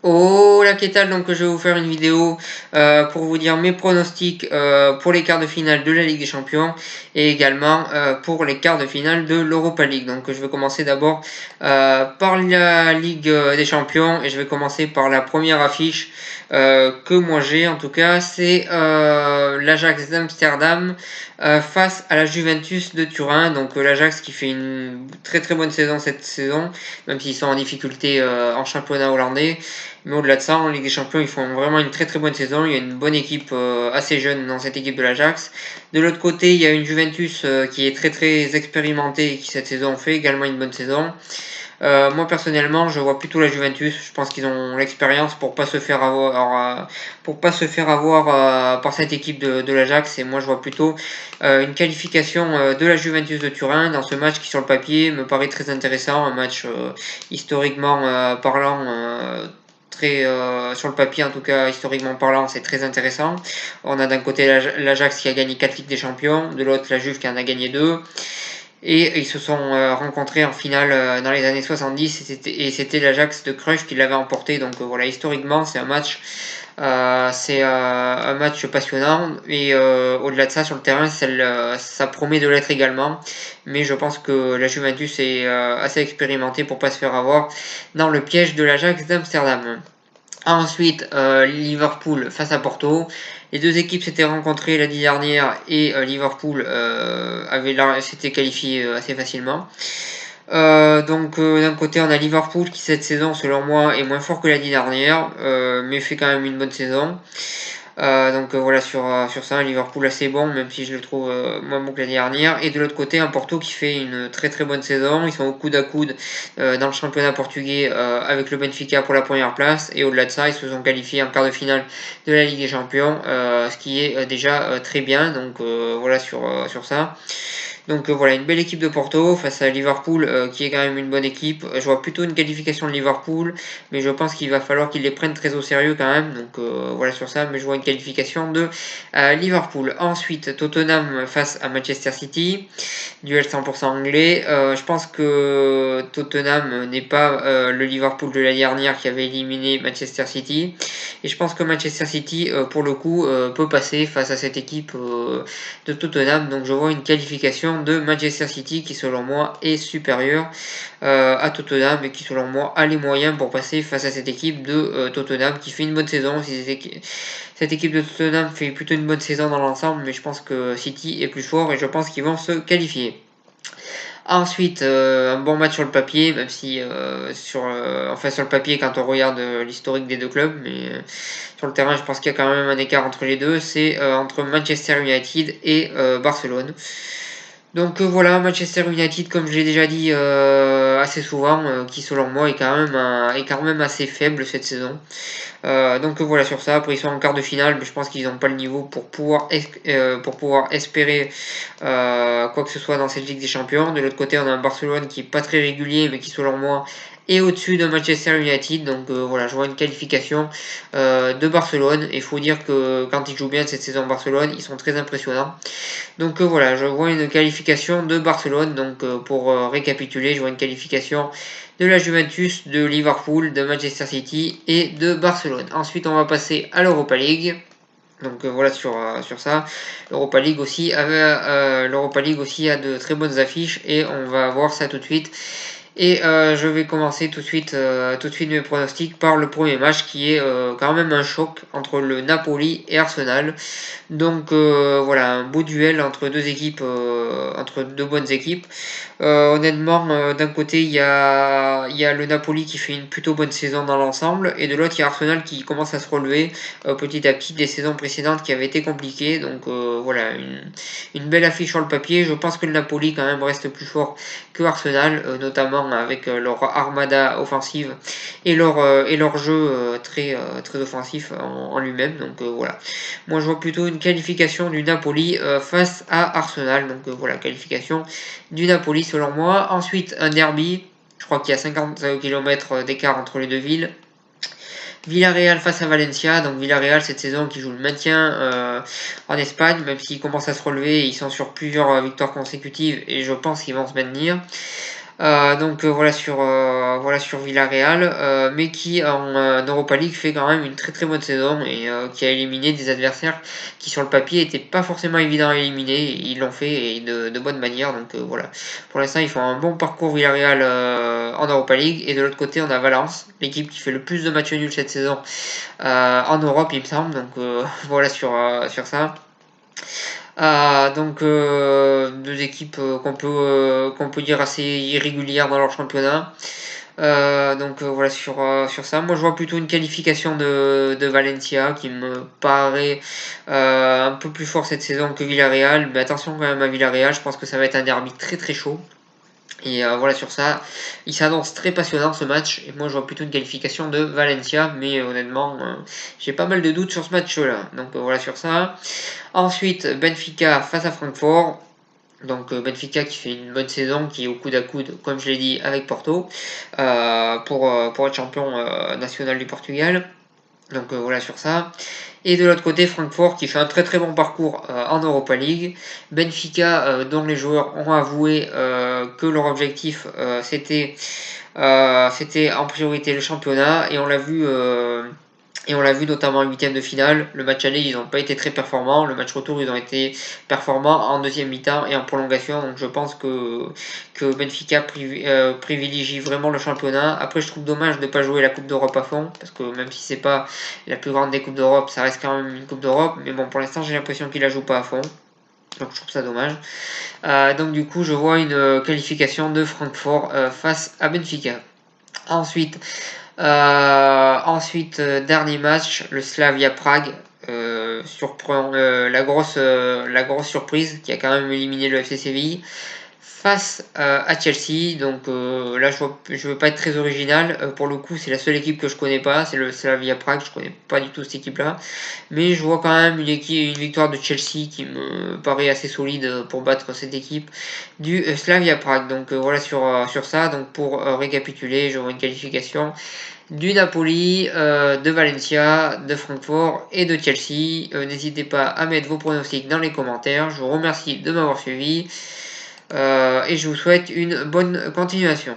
Oh la qu'est-ce donc je vais vous faire une vidéo pour vous dire mes pronostics pour les quarts de finale de la Ligue des Champions et également pour les quarts de finale de l'Europa League. Donc je vais commencer d'abord par la Ligue des Champions et je vais commencer par la première affiche que moi j'ai en tout cas, c'est l'Ajax d'Amsterdam face à la Juventus de Turin. Donc l'Ajax qui fait une très très bonne saison cette saison, même s'ils sont en difficulté en championnat hollandais. Mais au-delà de ça, en Ligue des Champions, ils font vraiment une très très bonne saison. Il y a une bonne équipe assez jeune dans cette équipe de l'Ajax. De l'autre côté, il y a une Juventus qui est très très expérimentée et qui cette saison fait également une bonne saison. Moi personnellement, je vois plutôt la Juventus. Je pense qu'ils ont l'expérience pour pas se faire avoir, par cette équipe de l'Ajax. Et moi, je vois plutôt une qualification de la Juventus de Turin dans ce match qui, sur le papier, me paraît très intéressant. Un match historiquement parlant. Sur le papier, en tout cas historiquement parlant, c'est très intéressant. On a d'un côté l'Ajax qui a gagné 4 Ligues des Champions, de l'autre la Juve qui en a gagné 2. Et ils se sont rencontrés en finale dans les années 70 et c'était l'Ajax de Cruyff qui l'avait emporté. Donc voilà, historiquement, c'est un match passionnant et au-delà de ça, sur le terrain, ça promet de l'être également. Mais je pense que la Juventus est assez expérimentée pour pas se faire avoir dans le piège de l'Ajax d'Amsterdam. Ensuite, Liverpool face à Porto. Les deux équipes s'étaient rencontrées l'année dernière et Liverpool s'était qualifié assez facilement. D'un côté, on a Liverpool qui cette saison, selon moi, est moins fort que l'année dernière, mais fait quand même une bonne saison. Voilà sur ça, Liverpool assez bon, même si je le trouve moins bon que l'année dernière. Et de l'autre côté, un Porto qui fait une très très bonne saison. Ils sont au coude à coude dans le championnat portugais avec le Benfica pour la première place. Et au-delà de ça, ils se sont qualifiés en quart de finale de la Ligue des Champions, ce qui est déjà très bien. Donc voilà sur ça. Donc voilà, une belle équipe de Porto face à Liverpool qui est quand même une bonne équipe. Je vois plutôt une qualification de Liverpool, mais je pense qu'il va falloir qu'ils les prennent très au sérieux quand même. Donc voilà sur ça, mais je vois une qualification de Liverpool. Ensuite, Tottenham face à Manchester City, duel 100% anglais. Je pense que Tottenham n'est pas le Liverpool de la dernière qui avait éliminé Manchester City. Et je pense que Manchester City, pour le coup, peut passer face à cette équipe de Tottenham. Donc je vois une qualification de Manchester City qui, selon moi, est supérieure à Tottenham et qui, selon moi, a les moyens pour passer face à cette équipe de Tottenham qui fait une bonne saison. Cette équipe de Tottenham fait plutôt une bonne saison dans l'ensemble, mais je pense que City est plus fort et je pense qu'ils vont se qualifier. Ensuite, un bon match sur le papier, même si sur le papier quand on regarde l'historique des deux clubs, mais sur le terrain je pense qu'il y a quand même un écart entre les deux, c'est entre Manchester United et Barcelone. Donc voilà, Manchester United, comme je l'ai déjà dit assez souvent, qui selon moi est quand même assez faible cette saison. Voilà sur ça. Après ils sont en quart de finale, mais je pense qu'ils n'ont pas le niveau pour pouvoir espérer quoi que ce soit dans cette Ligue des Champions. De l'autre côté, on a un Barcelone qui est pas très régulier, mais qui selon moi est au-dessus de Manchester United. Donc voilà, je vois une qualification de Barcelone. Et il faut dire que quand ils jouent bien cette saison Barcelone, ils sont très impressionnants. Donc voilà, je vois une qualification de Barcelone. Donc pour récapituler, je vois une qualification de la Juventus, de Liverpool, de Manchester City et de Barcelone. Ensuite, on va passer à l'Europa League. Donc voilà sur ça. L'Europa League aussi a de très bonnes affiches et on va voir ça tout de suite. Et je vais commencer tout de suite mes pronostics par le premier match qui est quand même un choc entre le Napoli et Arsenal. Donc voilà, un beau duel entre deux équipes, entre deux bonnes équipes. Honnêtement, d'un côté il y a le Napoli qui fait une plutôt bonne saison dans l'ensemble, et de l'autre il y a Arsenal qui commence à se relever petit à petit des saisons précédentes qui avaient été compliquées. Donc voilà, une belle affiche sur le papier. Je pense que le Napoli quand même reste plus fort que Arsenal, notamment avec leur armada offensive et leur jeu très offensif en lui-même. Donc voilà, moi je vois plutôt une qualification du Napoli face à Arsenal. Donc voilà, qualification du Napoli selon moi. Ensuite, un derby. Je crois qu'il y a 50 km d'écart entre les deux villes. Villarreal face à Valencia. Donc Villarreal cette saison qui joue le maintien en Espagne, même s'ils commencent à se relever, ils sont sur plusieurs victoires consécutives et je pense qu'ils vont se maintenir. Voilà sur Villarreal, mais qui en Europa League fait quand même une très très bonne saison et qui a éliminé des adversaires qui sur le papier étaient pas forcément évidents à éliminer. Ils l'ont fait et de bonne manière. Donc voilà. Pour l'instant, ils font un bon parcours Villarreal en Europa League. Et de l'autre côté, on a Valence, l'équipe qui fait le plus de matchs nuls cette saison en Europe, il me semble. Donc voilà sur ça. Deux équipes qu'on peut dire assez irrégulières dans leur championnat. Voilà sur ça. Moi je vois plutôt une qualification de Valencia qui me paraît un peu plus fort cette saison que Villarreal. Mais attention quand même à Villarreal, je pense que ça va être un derby très très chaud. Et voilà sur ça, il s'annonce très passionnant ce match. Et moi je vois plutôt une qualification de Valencia, mais honnêtement j'ai pas mal de doutes sur ce match-là. Donc voilà sur ça. Ensuite Benfica face à Francfort. Donc Benfica qui fait une bonne saison, qui est au coude à coude, comme je l'ai dit, avec Porto, pour être champion national du Portugal. Donc voilà sur ça. Et de l'autre côté, Francfort qui fait un très très bon parcours en Europa League. Benfica, dont les joueurs ont avoué que leur objectif c'était en priorité le championnat. Et on l'a vu notamment en huitième de finale. Le match aller, ils n'ont pas été très performants. Le match retour, ils ont été performants en deuxième mi-temps et en prolongation. Donc je pense que Benfica privilégie vraiment le championnat. Après, je trouve dommage de ne pas jouer la Coupe d'Europe à fond. Parce que même si c'est pas la plus grande des Coupes d'Europe, ça reste quand même une Coupe d'Europe. Mais bon, pour l'instant, j'ai l'impression qu'ils la jouent pas à fond. Donc je trouve ça dommage. Donc du coup, je vois une qualification de Francfort face à Benfica. Dernier match, le Slavia Prague surprend la grosse surprise qui a quand même éliminé le FC Séville face à Chelsea. Donc là, je veux pas être très original. Pour le coup, c'est la seule équipe que je connais pas, c'est le Slavia Prague. Je connais pas du tout cette équipe-là, mais je vois quand même une victoire de Chelsea qui me paraît assez solide pour battre cette équipe du Slavia Prague. Donc voilà sur ça. Donc pour récapituler, je vois une qualification du Napoli, de Valencia, de Francfort et de Chelsea. N'hésitez pas à mettre vos pronostics dans les commentaires. Je vous remercie de m'avoir suivi et je vous souhaite une bonne continuation.